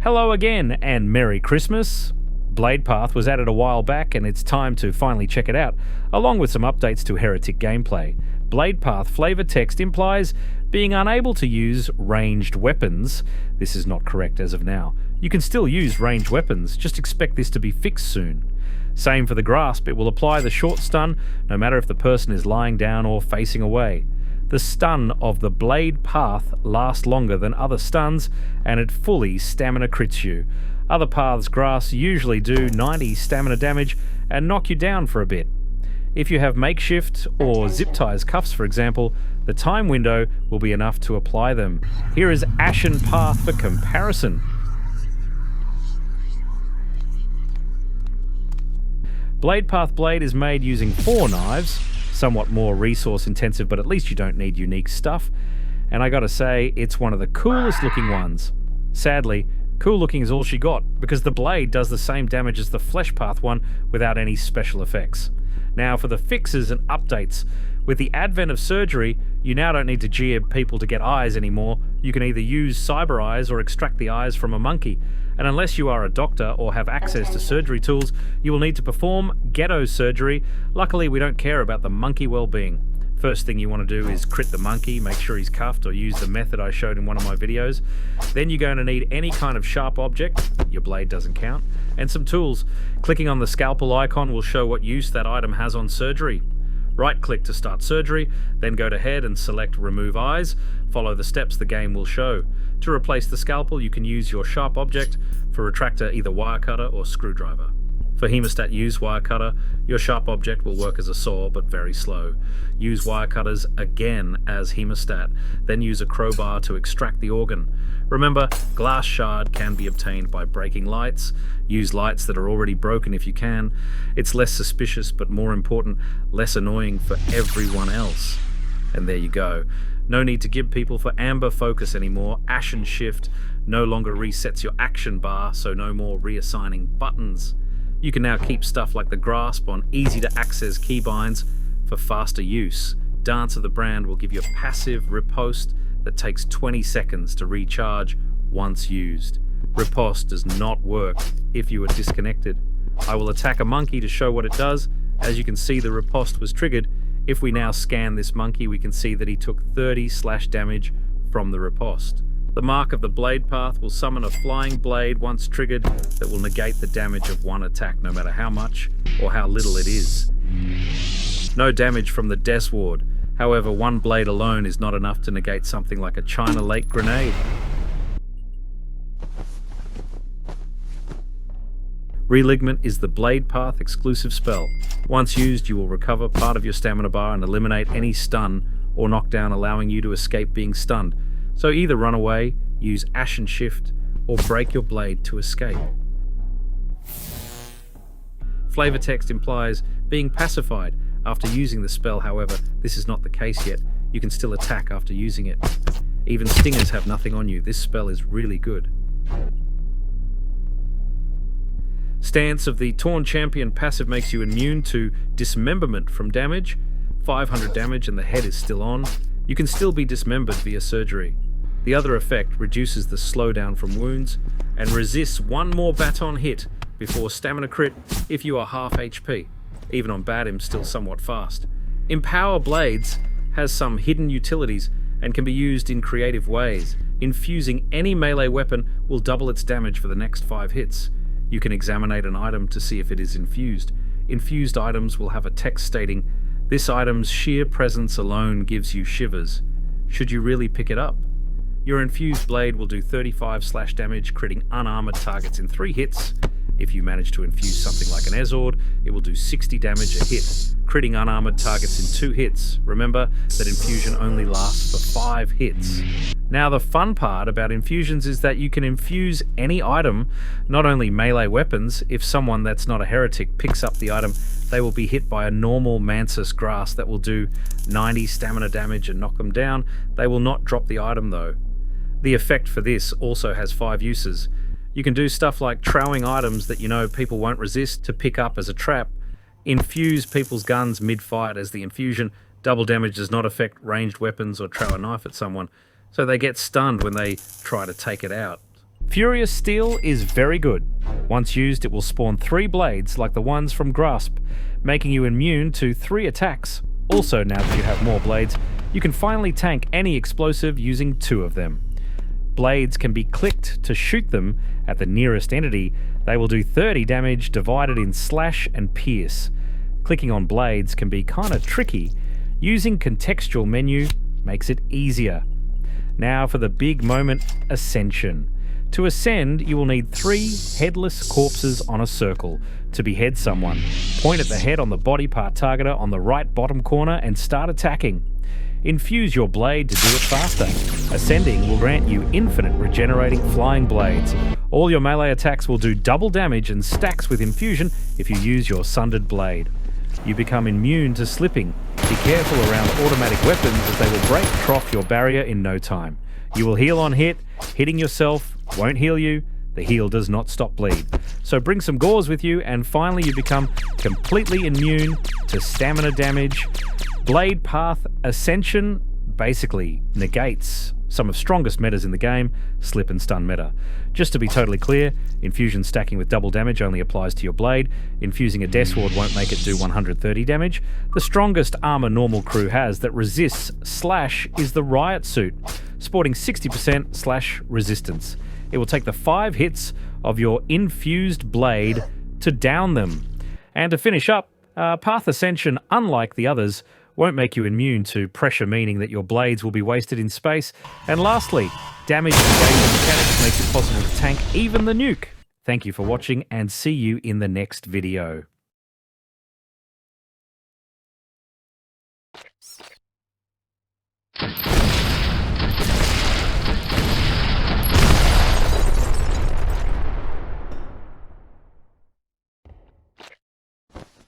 Hello again, and Merry Christmas! Blade Path was added a while back, and it's time to finally check it out, along with some updates to Heretic gameplay. Blade Path flavor text implies being unable to use ranged weapons. This is not correct as of now. You can still use ranged weapons, just expect this to be fixed soon. Same for the grasp, it will apply the short stun no matter if the person is lying down or facing away. The stun of the Blade Path lasts longer than other stuns, and it fully stamina crits you. Other paths' grasps usually do 90 stamina damage and knock you down for a bit. If you have makeshift or zip ties cuffs, for example, the time window will be enough to apply them. Here is Ashen Path for comparison. Blade Path blade is made using 4 knives, somewhat more resource intensive, but at least you don't need unique stuff. And I gotta say, it's one of the coolest looking ones. Sadly, cool looking is all she got, because the blade does the same damage as the Flesh Path one without any special effects. Now for the fixes and updates. With the advent of surgery, you now don't need to jeer people to get eyes anymore. You can either use cyber eyes or extract the eyes from a monkey. And unless you are a doctor or have access to surgery tools, you will need to perform ghetto surgery. Luckily, we don't care about the monkey well-being. First thing you want to do is crit the monkey, make sure he's cuffed, or use the method I showed in one of my videos. Then you're going to need any kind of sharp object, your blade doesn't count, and some tools. Clicking on the scalpel icon will show what use that item has on surgery. Right-click to start surgery, then go to head and select Remove Eyes. Follow the steps the game will show. To replace the scalpel, you can use your sharp object. For retractor, either wire cutter or screwdriver. For hemostat use wire cutter, your sharp object will work as a saw, but very slow. Use wire cutters again as hemostat, then use a crowbar to extract the organ. Remember, glass shard can be obtained by breaking lights. Use lights that are already broken if you can. It's less suspicious, but more important, less annoying for everyone else. And there you go. No need to give people for amber focus anymore. Ashen Shift no longer resets your action bar, so no more reassigning buttons. You can now keep stuff like the grasp on easy-to-access keybinds for faster use. Dance of the Brand will give you a passive riposte that takes 20 seconds to recharge once used. Riposte does not work if you are disconnected. I will attack a monkey to show what it does. As you can see, the riposte was triggered. If we now scan this monkey, we can see that he took 30 slash damage from the riposte. The mark of the Blade Path will summon a flying blade once triggered that will negate the damage of one attack, no matter how much or how little it is. No damage from the Death Ward. However, one blade alone is not enough to negate something like a China Lake grenade. Religament is the Blade Path exclusive spell. Once used, you will recover part of your stamina bar and eliminate any stun or knockdown, allowing you to escape being stunned. So either run away, use Ashen Shift, or break your blade to escape. Flavor text implies being pacified after using the spell. However, this is not the case yet. You can still attack after using it. Even stingers have nothing on you. This spell is really good. Stance of the Torn Champion passive makes you immune to dismemberment from damage. 500 damage and the head is still on. You can still be dismembered via surgery. The other effect reduces the slowdown from wounds and resists one more baton hit before stamina crit if you are half HP. Even on Badim, still somewhat fast. Empower Blades has some hidden utilities and can be used in creative ways. Infusing any melee weapon will double its damage for the next 5 hits. You can examine an item to see if it is infused. Infused items will have a text stating, "This item's sheer presence alone gives you shivers. Should you really pick it up?" Your infused blade will do 35 slash damage, critting unarmored targets in 3 hits. If you manage to infuse something like an Ezord, it will do 60 damage a hit, critting unarmored targets in 2 hits. Remember that infusion only lasts for 5 hits. Now the fun part about infusions is that you can infuse any item, not only melee weapons. If someone that's not a heretic picks up the item, they will be hit by a normal Mantis Grasp that will do 90 stamina damage and knock them down. They will not drop the item though. The effect for this also has 5 uses. You can do stuff like trowing items that you know people won't resist to pick up as a trap. Infuse people's guns mid-fight as the infusion. Double damage does not affect ranged weapons or trow a knife at someone, so they get stunned when they try to take it out. Furious Steel is very good. Once used, it will spawn 3 blades like the ones from Grasp, making you immune to 3 attacks. Also, now that you have more blades, you can finally tank any explosive using 2 of them. Blades can be clicked to shoot them at the nearest entity. They will do 30 damage divided in slash and pierce. Clicking on blades can be kinda tricky. Using contextual menu makes it easier. Now for the big moment, Ascension. To ascend, you will need 3 headless corpses on a circle to behead someone. Point at the head on the body part targeter on the right bottom corner and start attacking. Infuse your blade to do it faster. Ascending will grant you infinite regenerating flying blades. All your melee attacks will do double damage and stacks with infusion if you use your Sundered Blade. You become immune to slipping. Be careful around automatic weapons as they will break trough your barrier in no time. You will heal on hit. Hitting yourself won't heal you. The heal does not stop bleed. So bring some gauze with you, and finally you become completely immune to stamina damage. Blade Path Ascension basically negates some of strongest metas in the game, slip and stun meta. Just to be totally clear, infusion stacking with double damage only applies to your blade. Infusing a Death Sword won't make it do 130 damage. The strongest armor normal crew has that resists slash is the Riot Suit, sporting 60% slash resistance. It will take the 5 hits of your infused blade to down them. And to finish up, Path Ascension, unlike the others, won't make you immune to pressure, meaning that your blades will be wasted in space. And lastly, damage engagement mechanics makes it possible to tank even the nuke. Thank you for watching, and see you in the next video.